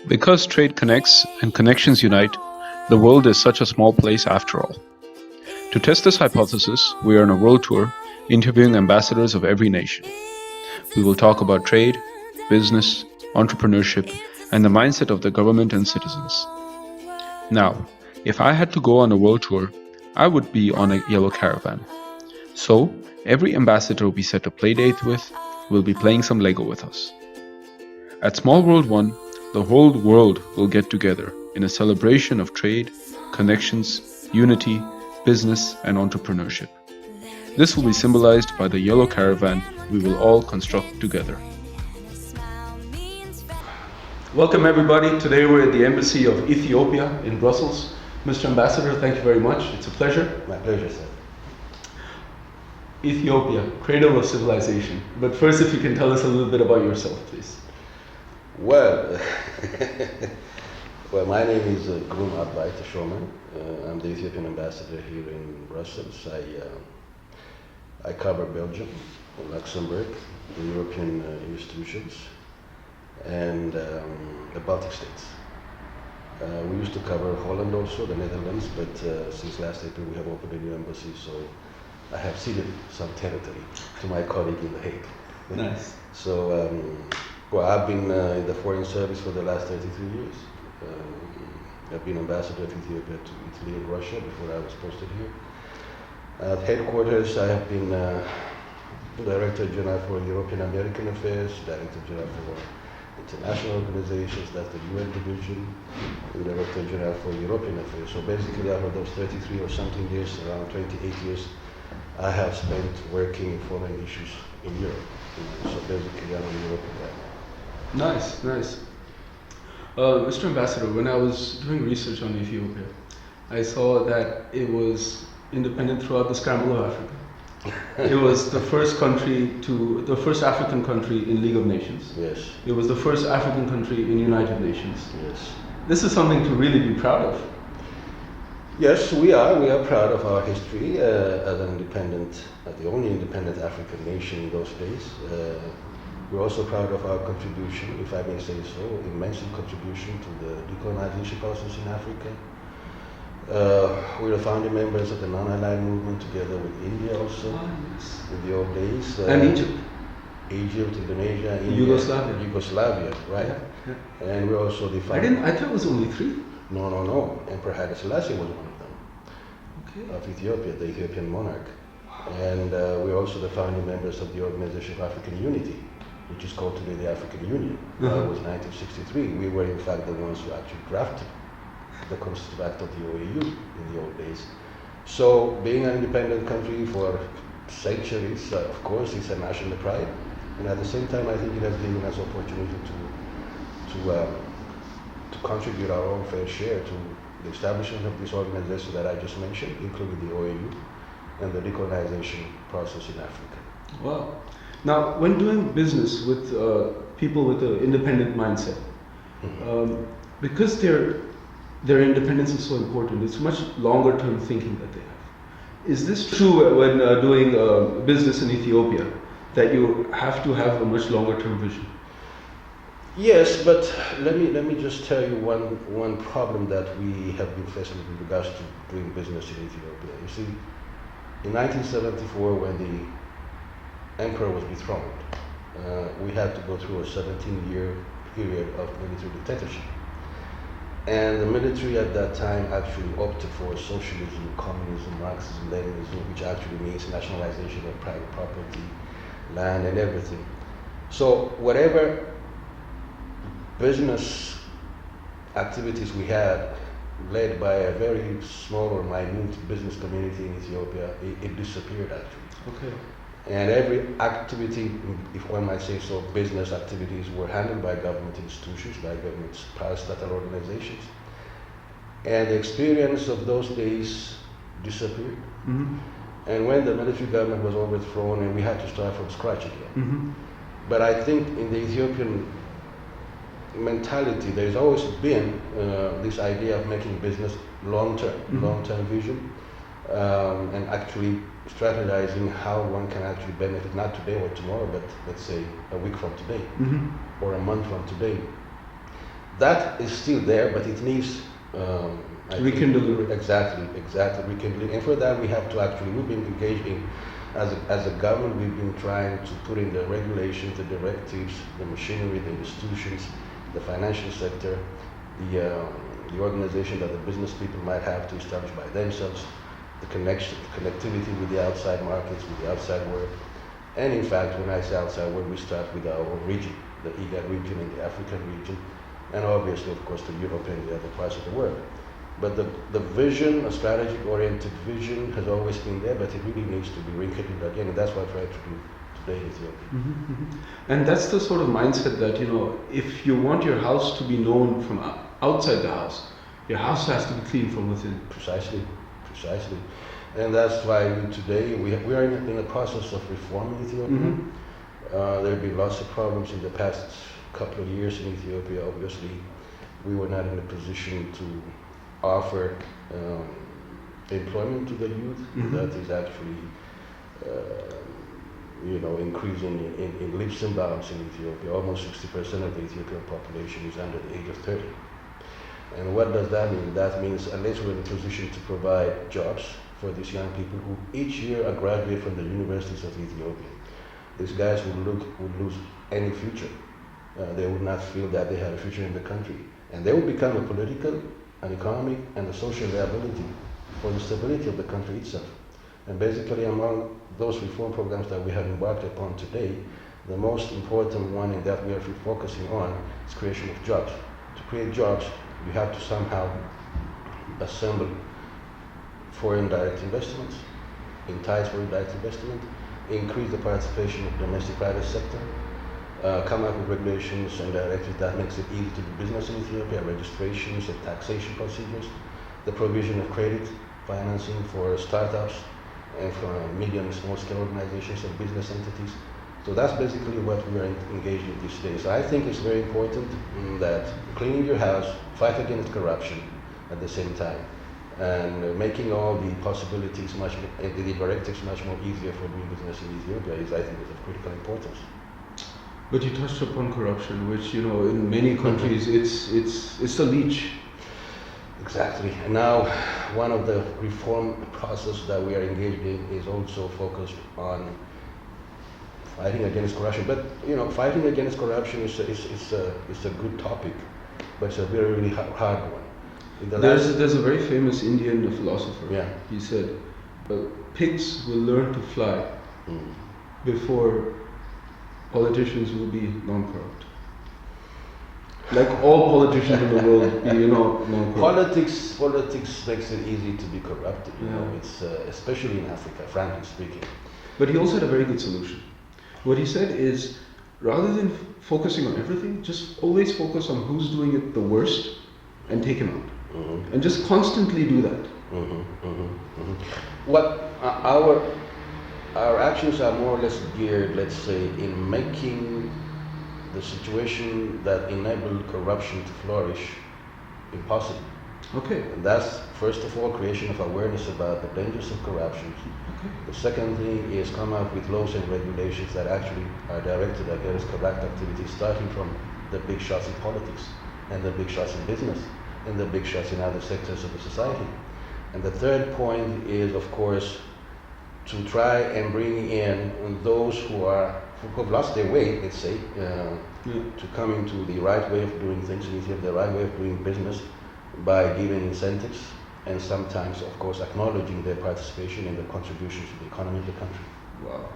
Because trade connects and connections unite, the world is such a small place after all. To test this hypothesis, we are on a world tour interviewing ambassadors of every nation. We will talk about trade, business, entrepreneurship, and the mindset of the government and citizens. Now, if I had to go on a world tour, I would be on a yellow caravan. So, every ambassador we set a play date with will be playing some Lego with us. At Small World 1, the whole world will get together in a celebration of trade, connections, unity, business, and entrepreneurship. This will be symbolized by the yellow caravan we will all construct together. Welcome everybody. Today we're at the Embassy of Ethiopia in Brussels. Mr. Ambassador, thank you very much. It's a pleasure. My pleasure, sir. Ethiopia, cradle of civilization. But first, if you can tell us a little bit about yourself, please. Well, my name is Grum Abbay Teshomen. I'm the Ethiopian ambassador here in Brussels. I cover Belgium, Luxembourg, the European institutions, and the Baltic states. We used to cover Holland also, the Netherlands, but since last April we have opened a new embassy, so I have ceded some territory to my colleague in The Hague. Nice. So, I've been in the foreign service for the last 33 years. I've been ambassador of Ethiopia to Italy and Russia before I was posted here. At headquarters, I have been Director General for European American Affairs, Director General for International Organizations, that's the UN division, and Director General for European Affairs. So basically, out of those 33 or something years, around 28 years, I have spent working in foreign issues in Europe. So basically, I'm a European guy. Nice, nice. Mr. Ambassador, when I was doing research on Ethiopia, I saw that it was independent throughout the scramble of Africa. It was the first African country in League of Nations. Yes. It was the first African country in United Nations. Yes. This is something to really be proud of. Yes, we are. We are proud of our history as the only independent African nation in those days. We're also proud of our contribution, if I may say so, immense contribution to the decolonization process in Africa. We were founding members of the non-aligned movement together with India also in the old days. And Egypt. Egypt, Indonesia, India, Yugoslavia, right? Yeah, yeah. And we're also the founding. I thought it was only 3. No. Emperor Haile Selassie was one of them. Okay. Of Ethiopia, the Ethiopian monarch. And we're also the founding members of the Organization of African Unity, which is called today the African Union. That was 1963. We were in fact the ones who actually drafted the Constitutive Act of the OAU in the old days. So being an independent country for centuries, of course, it's a national pride. And at the same time, I think it has given us opportunity to contribute our own fair share to the establishment of this organization that I just mentioned, including the OAU and the decolonization process in Africa. Wow. Now, when doing business with people with an independent mindset, because their independence is so important, it's much longer term thinking that they have. Is this true when doing business in Ethiopia, that you have to have a much longer term vision? Yes, but let me just tell you one problem that we have been facing with regards to doing business in Ethiopia. You see, in 1974, when the emperor was dethroned, we had to go through a 17-year period of military dictatorship. And the military at that time actually opted for socialism, communism, Marxism, Leninism, which actually means nationalization of private property, land, and everything. So whatever business activities we had, led by a very small or minute business community in Ethiopia, it disappeared actually. Okay. And every activity, if one might say so, business activities were handled by government institutions, by government parastatal organizations. And the experience of those days disappeared. Mm-hmm. And when the military government was overthrown and we had to start from scratch again. Mm-hmm. But I think in the Ethiopian mentality, there's always been this idea of making business long-term vision, and actually strategizing how one can actually benefit, not today or tomorrow, but let's say a week from today, or a month from today. that is still there, but it needs rekindling. Exactly, rekindling. And for that, we have to actually, we've been engaging as a government, we've been trying to put in the regulations, the directives, the machinery, the institutions, the financial sector, the organization that the business people might have to establish by themselves, the connectivity with the outside markets, with the outside world. And in fact, when I say outside world, we start with our own region, the IGAD region and the African region, and obviously, of course, the Europe and the other parts of the world. But the vision, a strategic-oriented vision, has always been there, but it really needs to be rekindled again, and that's what I try to do today in Ethiopia. And that's the sort of mindset that, if you want your house to be known from outside the house, your house has to be clean from within. Precisely. And that's why today we are in the process of reforming Ethiopia. There have been lots of problems in the past couple of years in Ethiopia. Obviously, we were not in a position to offer employment to the youth. That is actually, increasing in leaps and bounds in Ethiopia. Almost 60% of the Ethiopian population is under the age of 30. And what does that mean? That means unless we're in a position to provide jobs for these young people who each year are graduated from the universities of Ethiopia, these guys would lose any future. They would not feel that they had a future in the country. And they would become a political, an economic, and a social liability for the stability of the country itself. And basically, among those reform programs that we have embarked upon today, the most important one and that we are focusing on is creation of jobs. To create jobs, you have to somehow assemble foreign direct investments, entice foreign direct investment, increase the participation of domestic private sector, come up with regulations and directives that makes it easy to do business in Ethiopia, registrations and taxation procedures, the provision of credit financing for startups and for medium and small scale organizations and business entities. So that's basically what we are engaged in these days. So I think it's very important that cleaning your house, fight against corruption at the same time, and making all the possibilities the directives much more easier for doing business in Ethiopia is, I think, is of critical importance. But you touched upon corruption, which in many countries it's a leech. Exactly. And now, one of the reform process that we are engaged in is also focused on fighting against corruption. But fighting against corruption is a good topic, but it's a very, really hard one. There's a very famous Indian philosopher. Yeah. He said, pigs will learn to fly before politicians will be non-corrupt. Like all politicians in the world, non-corrupt. Politics makes it easy to be corrupted. It's especially in Africa, frankly speaking. But he also had a very good solution. What he said is, rather than focusing on everything, just always focus on who's doing it the worst and take him out. And just constantly do that. What our actions are more or less geared, let's say, in making the situation that enabled corruption to flourish impossible. Okay. And that's, first of all, creation of awareness about the dangers of corruption. Okay. The second thing is come up with laws and regulations that actually are directed against corrupt activities, starting from the big shots in politics, and the big shots in business, and the big shots in other sectors of the society. And the third point is, of course, to try and bring in those who have lost their way, let's say, to come into the right way of doing things in Ethiopia, the right way of doing business, by giving incentives and sometimes, of course, acknowledging their participation in the contributions to the economy of the country. Wow.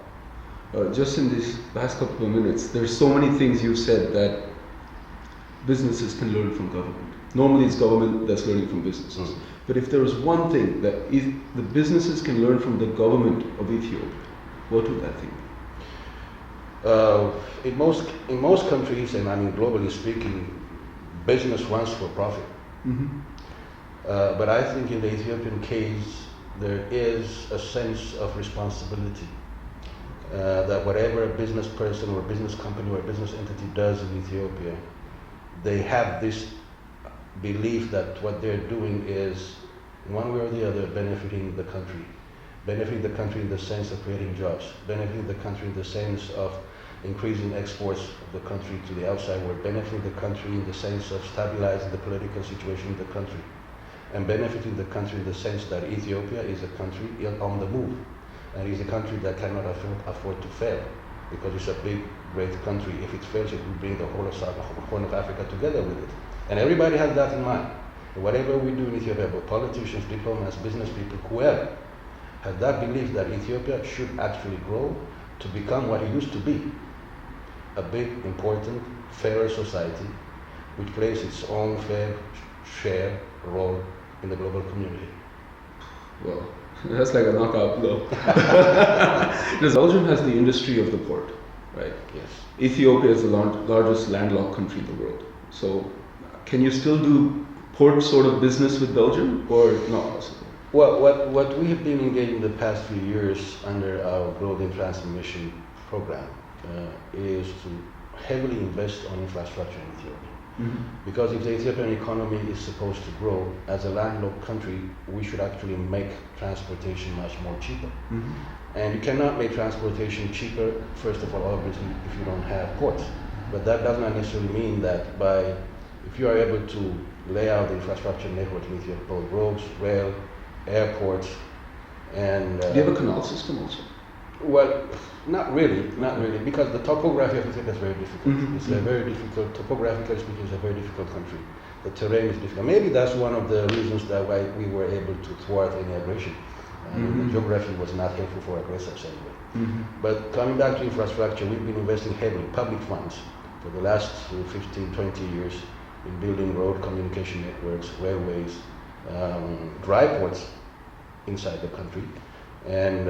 Just in these last couple of minutes, there's so many things you've said that businesses can learn from government. Normally it's government that's learning from businesses. But if there was one thing that the businesses can learn from the government of Ethiopia, what would that thing be? In most countries, and I mean globally speaking, business runs for profit. But I think in the Ethiopian case, there is a sense of responsibility that whatever a business person or a business company or a business entity does in Ethiopia, they have this belief that what they're doing is, one way or the other, benefiting the country in the sense of creating jobs, benefiting the country in the sense of increasing exports of the country to the outside. We're benefiting the country in the sense of stabilizing the political situation in the country, and benefiting the country in the sense that Ethiopia is a country on the move, and is a country that cannot afford to fail, because it's a big, great country. If it fails, it will bring the whole of Horn of Africa together with it. And everybody has that in mind. Whatever we do in Ethiopia, but politicians, diplomats, business people, whoever, has that belief that Ethiopia should actually grow to become what it used to be, a big, important, fairer society, which plays its own fair share role in the global community. Well, that's like a knockout blow. Because Belgium has the industry of the port, right? Yes. Ethiopia is the largest landlocked country in the world. So, can you still do port sort of business with Belgium, or not possible? Well, what we have been engaged in the past few years under our Growth and Transformation program is to heavily invest on infrastructure in Ethiopia. Mm-hmm. Because if the Ethiopian economy is supposed to grow, as a landlocked country, we should actually make transportation much more cheaper. Mm-hmm. And you cannot make transportation cheaper, first of all, obviously, if you don't have ports. But that does not necessarily mean that if you are able to lay out the infrastructure network in Ethiopia, both roads, rail, airports, and... Do you have a canal system also? Well, not really, because the topography of Ethiopia is very difficult. Mm-hmm. It's a very difficult, topographically speaking, it's a very difficult country. The terrain is difficult. Maybe that's one of the reasons that why we were able to thwart any aggression. Mm-hmm. The geography was not helpful for aggressors anyway. Mm-hmm. But coming back to infrastructure, we've been investing heavily, public funds, for the last 15, 20 years in building road communication networks, railways, dry ports inside the country, and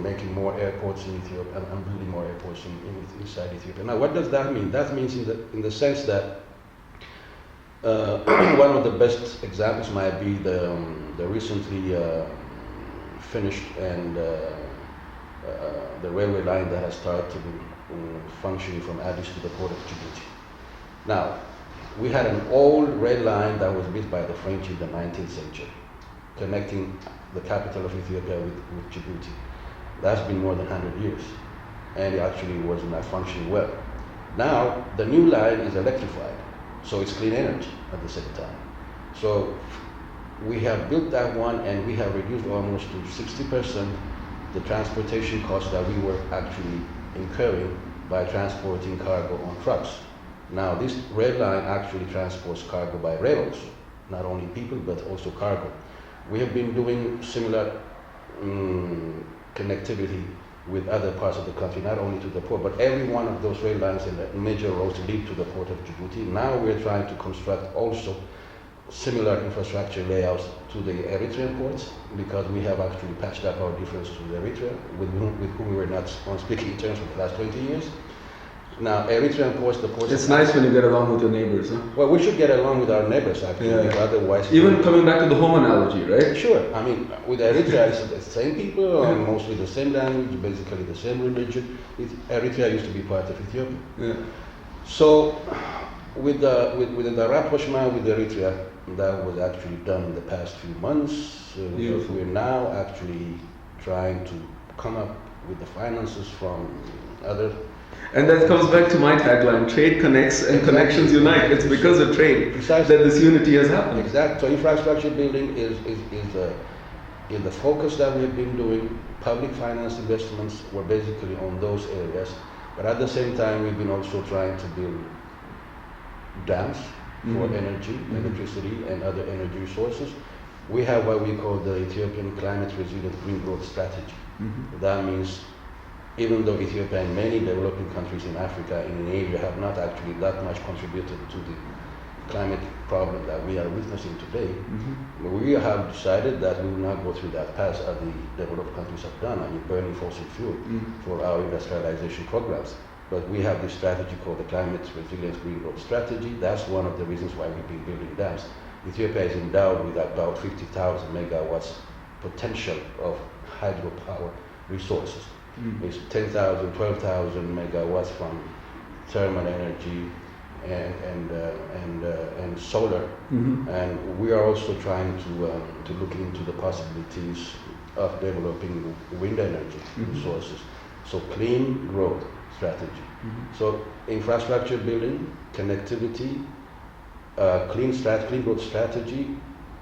making more airports in Ethiopia, and building more airports inside Ethiopia. Now, what does that mean? That means in the sense that one of the best examples might be the recently finished and the railway line that has started functioning from Addis to the port of Djibouti. Now, we had an old rail line that was built by the French in the 19th century, connecting the capital of Ethiopia with Djibouti. That's been more than 100 years, and it actually was not functioning well. Now, the new line is electrified, so it's clean energy at the same time. So we have built that one, and we have reduced almost to 60% the transportation costs that we were actually incurring by transporting cargo on trucks. Now, this rail line actually transports cargo by rail also, not only people, but also cargo. We have been doing similar connectivity with other parts of the country, not only to the port, but every one of those rail lines and the major roads lead to the port of Djibouti. Now we're trying to construct also similar infrastructure layouts to the Eritrean ports, because we have actually patched up our differences with Eritrea, with whom we were not on speaking terms for the last 20 years. Now, Eritrean ports, the ports... It's nice when you get along with your neighbors, huh? Well, we should get along with our neighbors, actually, because otherwise... Even coming back to the home analogy, right? Sure. I mean, with Eritrea, it's the same people, mostly the same language, basically the same religion. Eritrea used to be part of Ethiopia. Yeah. So, with the rapprochement with Eritrea, that was actually done in the past few months. We're now actually trying to come up with the finances from other... And that comes back to my tagline, trade connects and connections unite. It's because of trade that this unity has happened. Exactly. So infrastructure building is the focus that we've been doing. Public finance investments were basically on those areas. But at the same time, we've been also trying to build dams for energy, electricity, and other energy resources. We have what we call the Ethiopian Climate Resilient Green Growth Strategy. That means even though Ethiopia and many developing countries in Africa and in Asia have not actually that much contributed to the climate problem that we are witnessing today, we have decided that we will not go through that path as the developed countries have done, I mean burning fossil fuel for our industrialization programs. But we have this strategy called the Climate Resilience Green Growth Strategy. That's one of the reasons why we've been building dams. Ethiopia is endowed with about 50,000 megawatts potential of hydropower resources. It's 10,000, 12,000 megawatts from thermal energy and solar. And we are also trying to look into the possibilities of developing wind energy resources. So clean growth strategy. So infrastructure building, connectivity, clean growth strategy,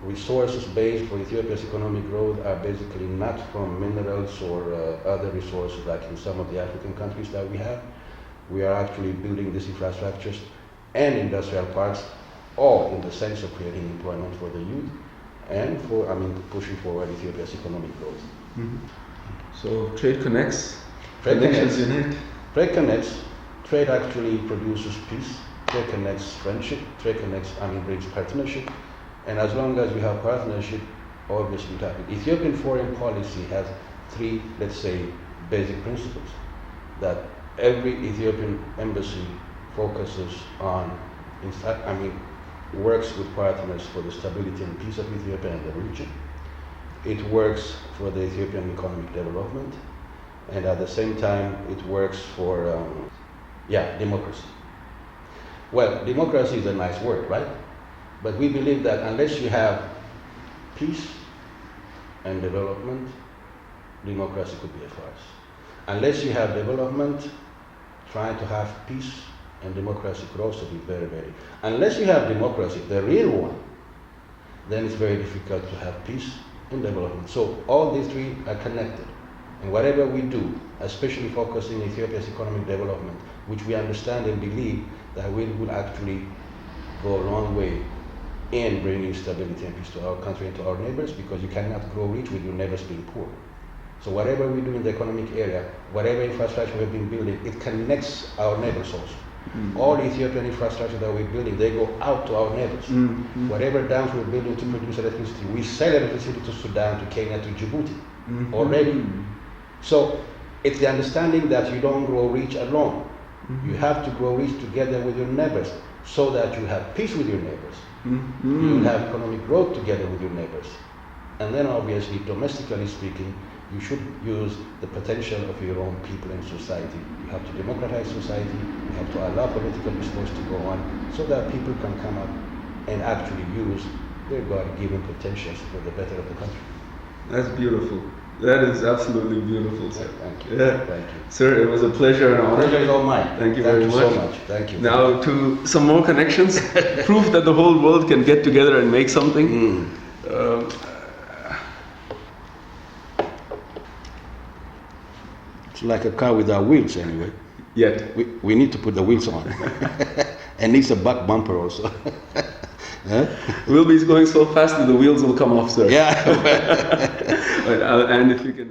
resources based for Ethiopia's economic growth are basically not from minerals or other resources like in some of the African countries that we have. We are actually building these infrastructures and industrial parks, all in the sense of creating employment for the youth and for, pushing forward Ethiopia's economic growth. So trade connects, Trade connections connects. unite. Trade connects. Trade actually produces peace. Trade connects friendship. Trade connects, brings partnership. And as long as we have partnership, obviously it happens. Ethiopian foreign policy has three, let's say, basic principles that every Ethiopian embassy focuses on. In fact, works with partners for the stability and peace of Ethiopia and the region. It works for the Ethiopian economic development, and at the same time, it works for, democracy. Well, democracy is a nice word, right? But we believe that unless you have peace and development, democracy could be a farce. Unless you have development, trying to have peace and democracy could also be very, very. Unless you have democracy, the real one, then it's very difficult to have peace and development. So all these three are connected. And whatever we do, especially focusing on Ethiopia's economic development, which we understand and believe that will actually go a long way in bringing stability and peace to our country and to our neighbors, because you cannot grow rich with your neighbors being poor. So whatever we do in the economic area, whatever infrastructure we've been building, it connects our neighbors also. All Ethiopian infrastructure that we're building, they go out to our neighbors. Whatever dams we're building to produce electricity, we sell electricity to Sudan, to Kenya, to Djibouti already. So it's the understanding that you don't grow rich alone. You have to grow rich together with your neighbors so that you have peace with your neighbors. You have economic growth together with your neighbors. And then obviously, domestically speaking, you should use the potential of your own people and society. You have to democratize society, you have to allow political discourse to go on so that people can come up and actually use their God-given potentials for the better of the country. That's beautiful. That is absolutely beautiful, sir. Thank you. Yeah. Thank you. Sir, it was a pleasure and honor. Pleasure is all mine. Thank you very much. so much. Thank you. Now to some more connections. Proof that the whole world can get together and make something. It's like a car without wheels anyway. Yet. We need to put the wheels on. And needs a back bumper also. Huh? We'll be going so fast that the wheels will come off, sir. Yeah. And if you can